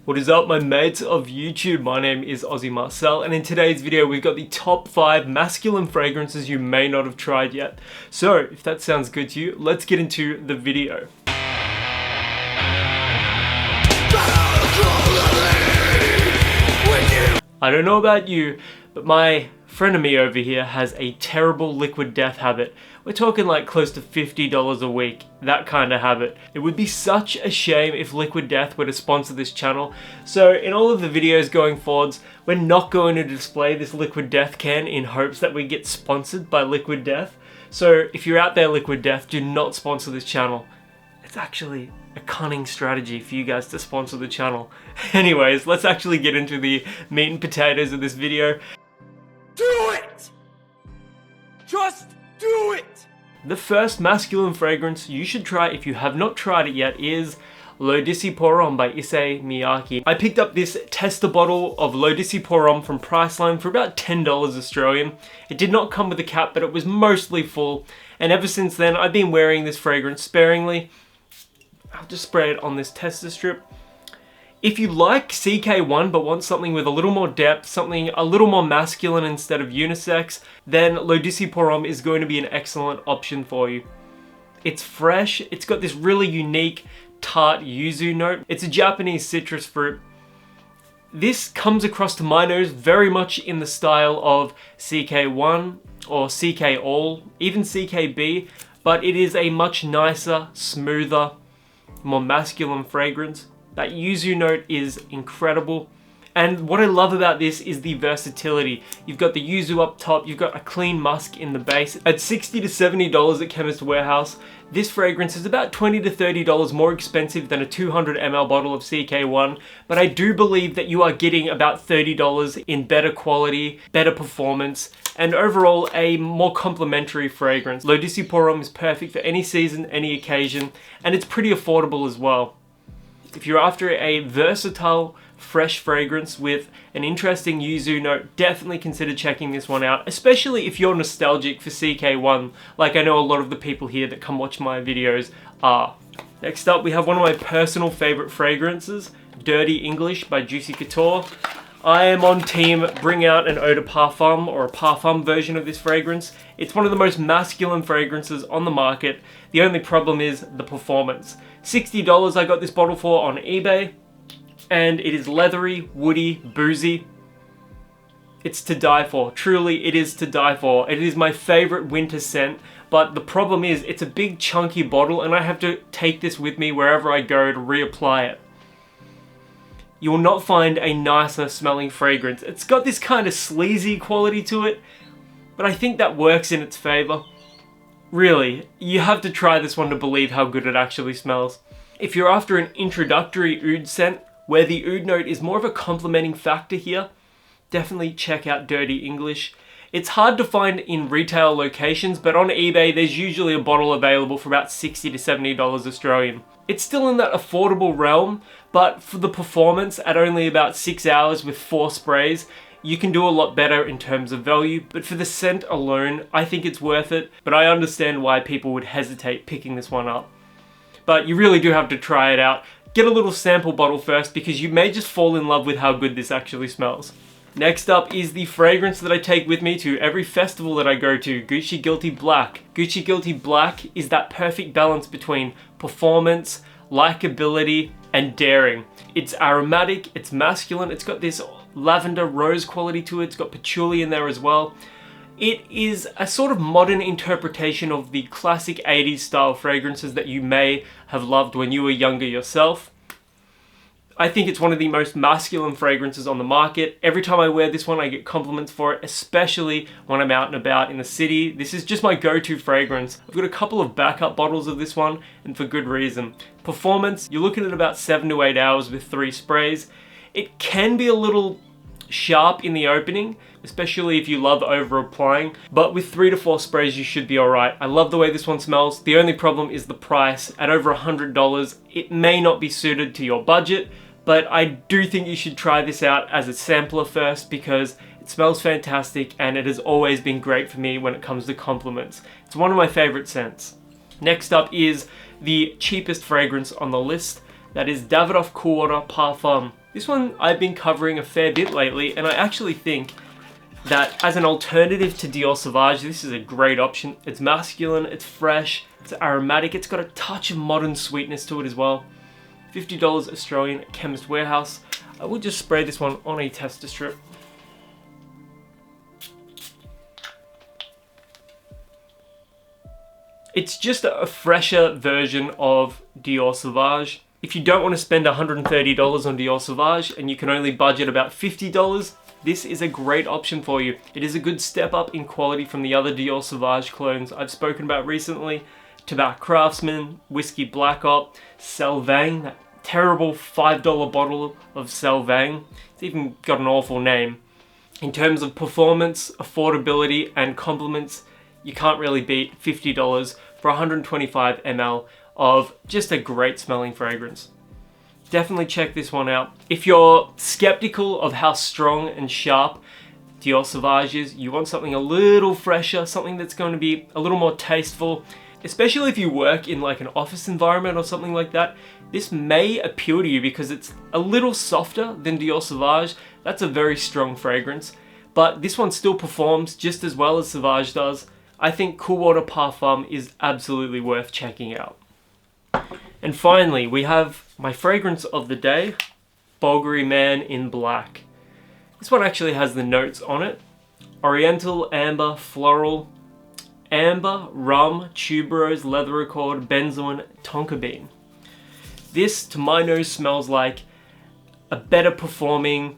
What is up, my mates of YouTube? My name is Aussie Marcel, and in today's video we've got the top 5 masculine fragrances you may not have tried yet. So if that sounds good to you, let's get into the video. I don't know about you, but my frenemy over here has a terrible liquid death habit. We're talking like close to $50 a week, that kind of habit. It would be such a shame if Liquid Death were to sponsor this channel. So in all of the videos going forwards, we're not going to display this Liquid Death can in hopes that we get sponsored by Liquid Death. So if you're out there, Liquid Death, do not sponsor this channel. It's actually a cunning strategy for you guys to sponsor the channel. Anyways, let's actually get into the meat and potatoes of this video. Do it! Just do it! The first masculine fragrance you should try if you have not tried it yet is L'Eau d'Issy Pour Homme by Issey Miyake. I picked up this tester bottle of L'Eau d'Issy Pour Homme from Priceline for about $10 Australian. It did not come with a cap, but it was mostly full. And ever since then, I've been wearing this fragrance sparingly. I'll just spray it on this tester strip. If you like CK1 but want something with a little more depth, something a little more masculine instead of unisex, then L'Eau d'Issy Pour Homme is going to be an excellent option for you. It's fresh, it's got this really unique tart yuzu note. It's a Japanese citrus fruit. This comes across to my nose very much in the style of CK1 or CK All, even CKB, but it is a much nicer, smoother, more masculine fragrance. That yuzu note is incredible. And what I love about this is the versatility. You've got the yuzu up top, you've got a clean musk in the base. At $60 to $70 at Chemist Warehouse, this fragrance is about $20 to $30 more expensive than a 200 ml bottle of CK1, but I do believe that you are getting about $30 in better quality, better performance, and overall a more complimentary fragrance. L'Eau d'Issy Pour Homme is perfect for any season, any occasion, and it's pretty affordable as well. If you're after a versatile, fresh fragrance with an interesting yuzu note, definitely consider checking this one out, especially if you're nostalgic for CK1, like I know a lot of the people here that come watch my videos are. Next up, we have one of my personal favorite fragrances, Dirty English by Juicy Couture. I am on team bring out an eau de parfum or a parfum version of this fragrance. It's one of the most masculine fragrances on the market. The only problem is the performance. $60 I got this bottle for on eBay, and it is leathery, woody, boozy. It's to die for. Truly, it is to die for. It is my favorite winter scent, but the problem is it's a big chunky bottle and I have to take this with me wherever I go to reapply it. You will not find a nicer smelling fragrance. It's got this kind of sleazy quality to it, but I think that works in its favor. Really, you have to try this one to believe how good it actually smells. If you're after an introductory oud scent, where the oud note is more of a complementing factor here, definitely check out Dirty English. It's hard to find in retail locations, but on eBay there's usually a bottle available for about $60 to $70 Australian. It's still in that affordable realm, but for the performance at only about 6 hours with 4 sprays, you can do a lot better in terms of value, but for the scent alone, I think it's worth it, but I understand why people would hesitate picking this one up. But you really do have to try it out. Get a little sample bottle first because you may just fall in love with how good this actually smells. Next up is the fragrance that I take with me to every festival that I go to, Gucci Guilty Black. Gucci Guilty Black is that perfect balance between performance, likability, and daring. It's aromatic, it's masculine, it's got this lavender rose quality to it, it's got patchouli in there as well. It is a sort of modern interpretation of the classic 80s style fragrances that you may have loved when you were younger yourself. I think it's one of the most masculine fragrances on the market. Every time I wear this one, I get compliments for it, especially when I'm out and about in the city. This is just my go-to fragrance. I've got a couple of backup bottles of this one, and for good reason. Performance, you're looking at about 7 to 8 hours with 3 sprays. It can be a little sharp in the opening, especially if you love over applying, but with 3 to 4 sprays you should be alright. I love the way this one smells. The only problem is the price. At over $100, it may not be suited to your budget, but I do think you should try this out as a sampler first because it smells fantastic and it has always been great for me when it comes to compliments. It's one of my favorite scents. Next up is the cheapest fragrance on the list. That is Davidoff Cool Water Parfum. This one I've been covering a fair bit lately, and I actually think that as an alternative to Dior Sauvage, this is a great option. It's masculine, it's fresh, it's aromatic, it's got a touch of modern sweetness to it as well. $50 Australian at Chemist Warehouse. I will just spray this one on a tester strip. It's just a fresher version of Dior Sauvage. If you don't want to spend $130 on Dior Sauvage and you can only budget about $50, this is a great option for you. It is a good step up in quality from the other Dior Sauvage clones I've spoken about recently. Tobacco Craftsman, Whiskey Black Op, Selvain, that terrible $5 bottle of Selvain. It's even got an awful name. In terms of performance, affordability, and compliments, you can't really beat $50 for 125 ml of just a great smelling fragrance. Definitely check this one out. If you're skeptical of how strong and sharp Dior Sauvage is, you want something a little fresher, something that's going to be a little more tasteful, especially if you work in like an office environment or something like that, this may appeal to you because it's a little softer than Dior Sauvage. That's a very strong fragrance, but this one still performs just as well as Sauvage does. I think Cool Water Parfum is absolutely worth checking out. And finally, we have my fragrance of the day, Bulgari Man in Black. This one actually has the notes on it. Oriental, amber, floral, amber, rum, tuberose, leather accord, benzoin, tonka bean. This, to my nose, smells like a better performing,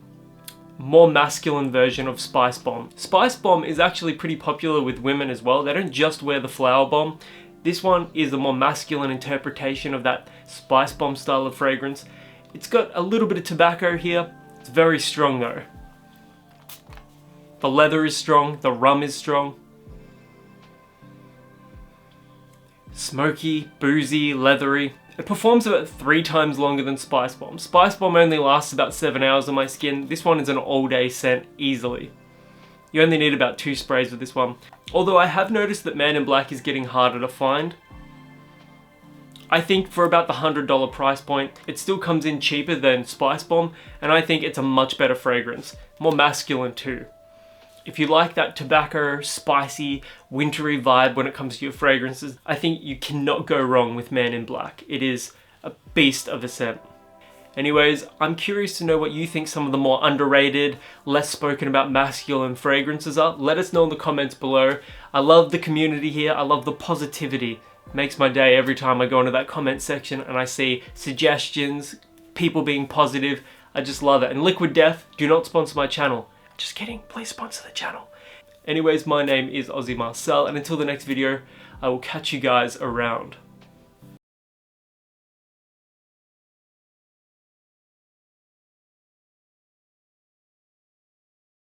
more masculine version of Spice Bomb. Spice Bomb is actually pretty popular with women as well. They don't just wear the flower bomb. This one is a more masculine interpretation of that Spice Bomb style of fragrance. It's got a little bit of tobacco here. It's very strong though. The leather is strong, the rum is strong. Smoky, boozy, leathery. It performs about 3 times longer than Spice Bomb. Spice Bomb only lasts about 7 hours on my skin. This one is an all-day scent easily. You only need about 2 sprays with this one. Although I have noticed that Man in Black is getting harder to find. I think for about the $100 price point, it still comes in cheaper than Spice Bomb, and I think it's a much better fragrance. More masculine too. If you like that tobacco, spicy, wintry vibe when it comes to your fragrances, I think you cannot go wrong with Man in Black. It is a beast of a scent. Anyways, I'm curious to know what you think some of the more underrated, less spoken about masculine fragrances are. Let us know in the comments below. I love the community here. I love the positivity. It makes my day every time I go into that comment section and I see suggestions, people being positive. I just love it. And Liquid Death, do not sponsor my channel. Just kidding, please sponsor the channel. Anyways, my name is Aussie Marcel, and until the next video, I will catch you guys around.